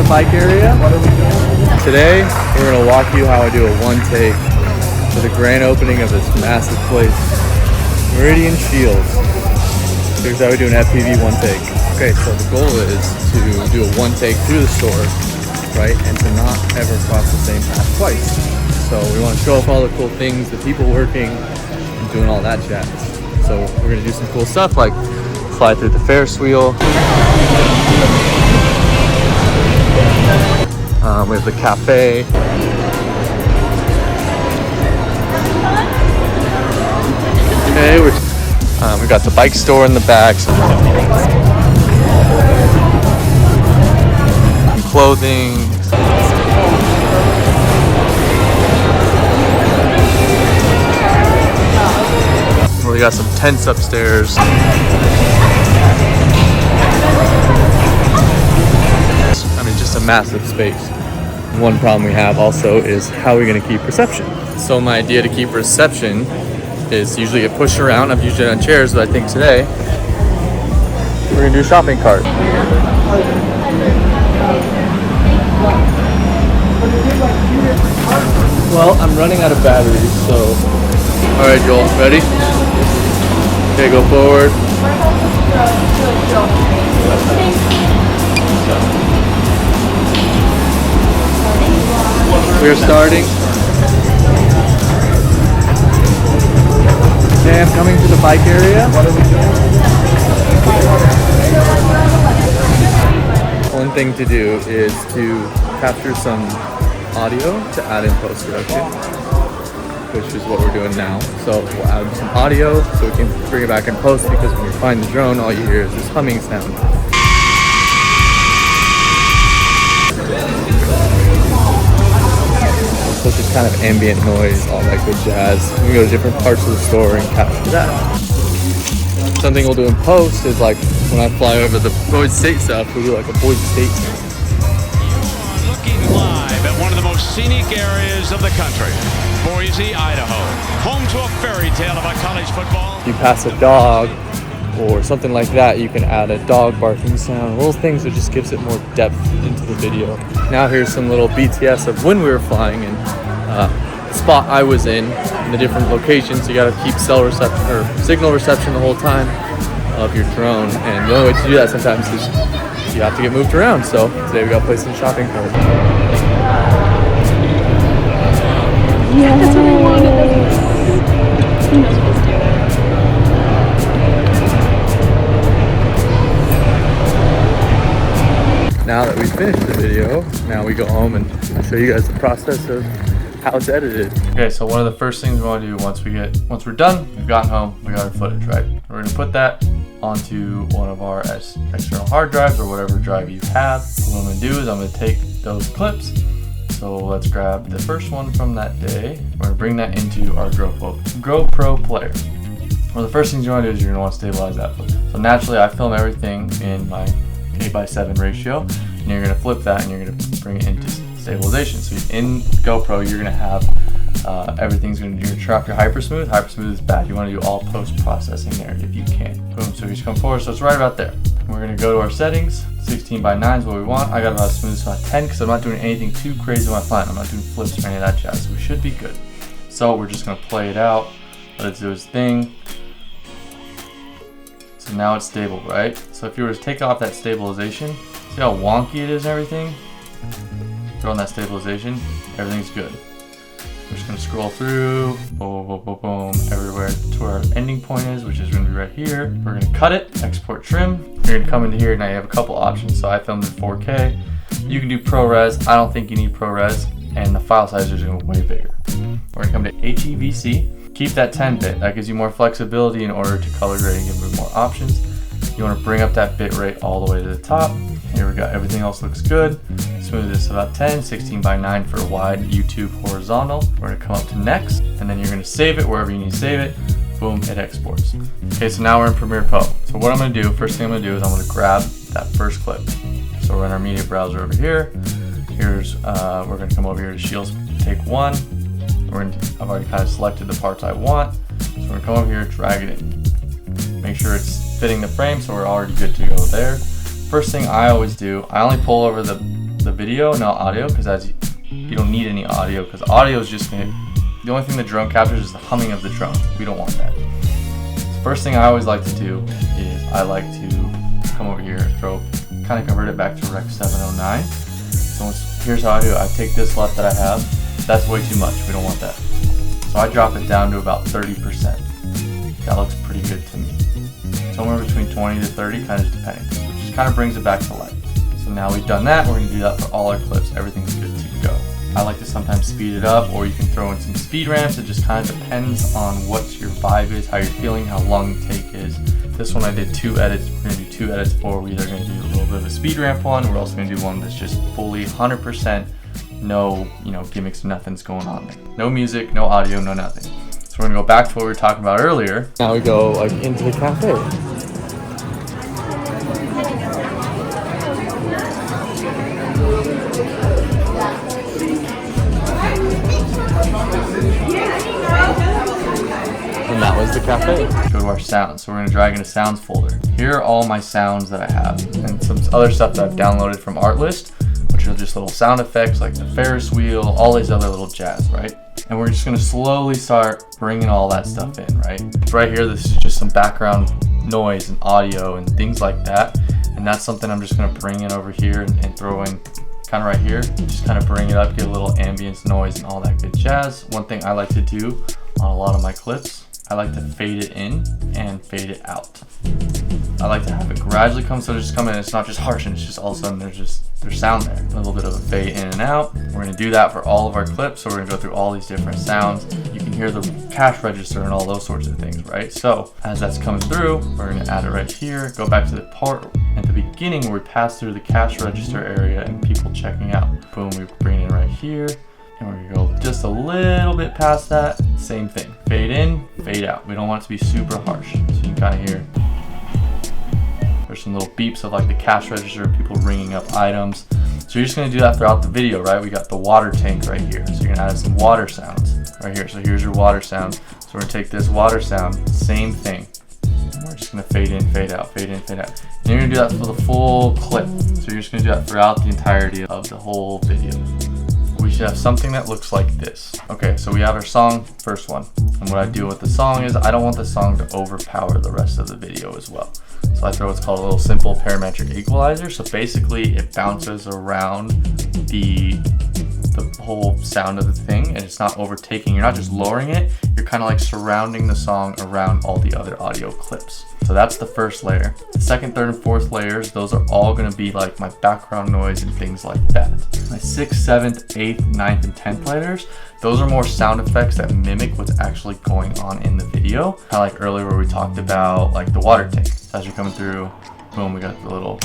bike area. Today, we're going to walk you how I do a one take for the grand opening of this massive place, Meridian Scheels. Here's how we do an FPV one take. Okay, so the goal is to do a one take through the store, right, and to not ever cross the same path twice. So we want to show off all the cool things, the people working, and doing all that jazz. So we're going to do some cool stuff like fly through the Ferris wheel. We have the cafe. Okay, we got the bike store in the back. Some clothing. We got some tents upstairs. I mean, just a massive space. One problem we have also is how are we going to keep reception? So my idea to keep reception is usually get pushed around. I've used it on chairs, but I think today we're going to do a shopping cart. Well, I'm running out of batteries, so... Alright, Joel, ready? Okay, go forward. We're starting. Okay, I'm coming to the bike area. One thing to do is to capture some audio to add in post-production, which is what we're doing now. So we'll add some audio so we can bring it back in post, because when you find the drone, all you hear is this humming sound. So just kind of ambient noise, all that good jazz. We can go to different parts of the store and capture that. Something we'll do in post is like when I fly over the Boise State stuff, we'll do like a Boise State sound. You are looking live at one of the most scenic areas of the country, Boise, Idaho, home to a fairy tale of a college football. If you pass a dog or something like that, you can add a dog barking sound, little things that just gives it more depth into the video. Now here's some little BTS of when we were flying and the spot I was in the different locations. You gotta keep cell reception or signal reception the whole time of your drone, and the only way to do that sometimes is you have to get moved around. So today we got placed in the shopping cart. Yeah, that's what I wanted. Now that we've finished the video, now we go home and I'll show you guys the process of how it's edited. Okay, so one of the first things we want to do once we're done, we've gotten home, we got our footage, right? We're gonna put that onto one of our external hard drives or whatever drive you have. What I'm gonna do is I'm gonna take those clips. So let's grab the first one from that day. We're gonna bring that into our GoPro player. One of the first things you want to do is you're gonna want to stabilize that footage. So naturally, I film everything in my 8:7 ratio, and you're gonna flip that and you're gonna bring it into stabilization. So in GoPro, you're gonna have everything's gonna. You're gonna turn off your hypersmooth. Hypersmooth is bad. You want to do all post-processing there if you can. Boom. So you just come forward. So it's right about there. We're gonna go to our settings. 16:9 is what we want. I got about a smooth spot 10 because I'm not doing anything too crazy with my flying. I'm not doing flips or any of that jazz. So we should be good. So we're just gonna play it out. Let it do its thing. So now it's stable, right? So if you were to take off that stabilization, see how wonky it is and everything? Throw on that stabilization, everything's good. We're just gonna scroll through, boom, boom, boom, boom, everywhere to where our ending point is, which is gonna be right here. We're gonna cut it, export trim. You're gonna come into here, now you have a couple options. So I filmed in 4K. You can do ProRes, I don't think you need ProRes, and the file size is gonna be way bigger. We're gonna come to HEVC. Keep that 10-bit, that gives you more flexibility in order to color grade and give you more options. You want to bring up that bit rate all the way to the top. Here we go, everything else looks good. Smoothness about 10, 16:9 for wide, YouTube horizontal. We're gonna come up to next, and then you're gonna save it wherever you need to save it. Boom, it exports. Okay, so now we're in Premiere Pro. So what I'm gonna do, first thing I'm gonna do is I'm gonna grab that first clip. So we're in our media browser over here. We're gonna come over here to Scheels, take one. I've already kind of selected the parts I want. So we're gonna come over here, drag it in. Make sure it's fitting the frame, so we're already good to go there. First thing I always do, I only pull over the the video, not audio, because you don't need any audio, because audio is just gonna, the only thing the drone captures is the humming of the drone. We don't want that. The first thing I always like to do is I like to come over here, kind of convert it back to Rec 709. So here's how I do it. I take this LUT that I have. That's way too much. We don't want that. So I drop it down to about 30%. That looks pretty good to me. Somewhere between 20 to 30, kind of just depending, which just kind of brings it back to life. So now we've done that, we're going to do that for all our clips. Everything's good to go. I like to sometimes speed it up, or you can throw in some speed ramps. It just kind of depends on what your vibe is, how you're feeling, how long the take is. This one I did 2 edits. We're going to do 2 edits for. We're either going to do a little bit of a speed ramp one. We're also going to do one that's just fully 100%, no, gimmicks, nothing's going on there. No music, no audio, no nothing. So we're going to go back to what we were talking about earlier. Now we go like into the cafe. And that was the cafe. Go to our sounds. So we're gonna drag into sounds folder. Here are all my sounds that I have, and some other stuff that I've downloaded from Artlist, which are just little sound effects like the Ferris wheel, all these other little jazz, right? And we're just gonna slowly start bringing all that stuff in, right? Right here, this is just some background noise and audio and things like that. And that's something I'm just gonna bring in over here and throw in kind of right here. Just kind of bring it up, get a little ambience noise and all that good jazz. One thing I like to do on a lot of my clips, I like to fade it in and fade it out. I like to have it gradually come, so just come in, it's not just harsh and it's just all of a sudden there's sound there. A little bit of a fade in and out. We're gonna do that for all of our clips, so we're gonna go through all these different sounds. You can hear the cash register and all those sorts of things, right? So as that's coming through, we're gonna add it right here, go back to the part at the beginning where we pass through the cash register area and people checking out. Boom, we bring it in right here. And we're gonna go just a little bit past that. Same thing, fade in, fade out. We don't want it to be super harsh. So you can kind of hear, there's some little beeps of like the cash register, people ringing up items. So you're just gonna do that throughout the video, right? We got the water tank right here. So you're gonna add some water sounds right here. So here's your water sound. So we're gonna take this water sound, same thing. And we're just gonna fade in, fade out, fade in, fade out. And you're gonna do that for the full clip. So you're just gonna do that throughout the entirety of the whole video. We should have something that looks like this. Okay, so we have our song, first one. And what I do with the song is I don't want the song to overpower the rest of the video as well. So I throw what's called a little simple parametric equalizer. So basically it bounces around the whole sound of the thing and it's not overtaking. You're not just lowering it, you're kind of like surrounding the song around all the other audio clips. So that's the first layer. The second, third, and fourth layers, those are all gonna be like my background noise and things like that. My 6th, 7th, 8th, 9th, and 10th layers, those are more sound effects that mimic what's actually going on in the video. Kind of like earlier where we talked about like the water tank. So as you're coming through, boom, we got the little,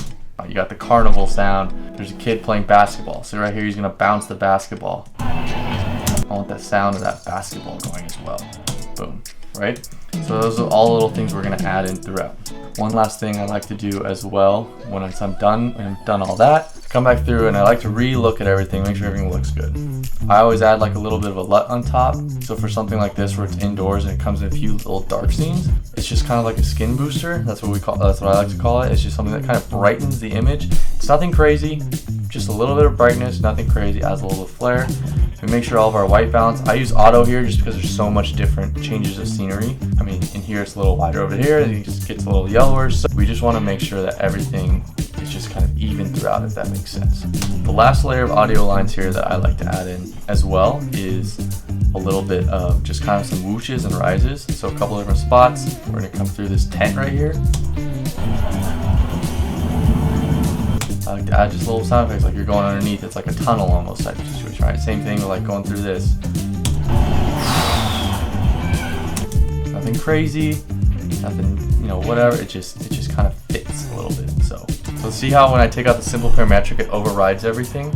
you got the carnival sound. There's a kid playing basketball. So right here, he's gonna bounce the basketball. I want that sound of that basketball going as well. Boom, right? So those are all little things we're gonna add in throughout. One last thing I like to do as well, once I'm done all that, come back through and I like to re-look at everything, make sure everything looks good. I always add like a little bit of a LUT on top. So for something like this where it's indoors and it comes in a few little dark scenes, it's just kind of like a skin booster. That's what I like to call it. It's just something that kind of brightens the image. It's nothing crazy, just a little bit of brightness, nothing crazy, adds a little bit of flare. We make sure all of our white balance, I use auto here just because there's so much different changes of scenery. I mean, in here it's a little wider over here, and it just gets a little yellower. So we just want to make sure that everything is just kind of even throughout, if that makes sense. The last layer of audio lines here that I like to add in as well is a little bit of just kind of some whooshes and rises. So a couple different spots. We're going to come through this tent right here. I like to add just little sound effects like you're going underneath. It's like a tunnel almost type of situation, right? Same thing with like going through this. Nothing crazy, nothing, whatever. It just kind of fits a little bit. So see how when I take out the simple parametric, it overrides everything.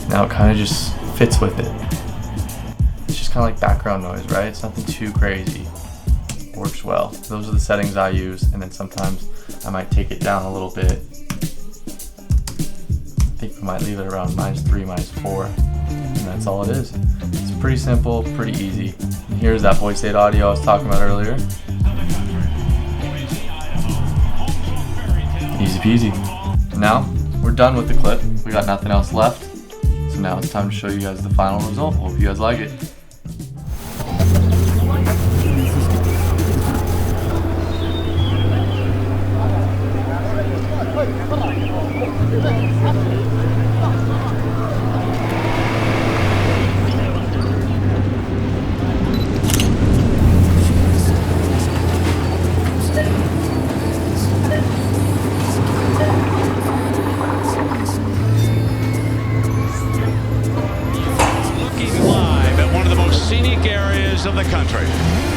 Now it kind of just fits with it. It's just kind of like background noise, right? It's nothing too crazy. Works well. Those are the settings I use, and then sometimes I might take it down a little bit. I think we might leave it around -3, -4, and that's all it is. It's pretty simple, pretty easy. And here's that Boise Idaho audio I was talking about earlier. Easy peasy. Now, we're done with the clip. We got nothing else left. So now it's time to show you guys the final result. Hope you guys like it. Scenic areas of the country.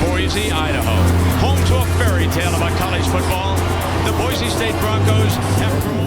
Boise, Idaho. Home to a fairy tale about college football. The Boise State Broncos have grown.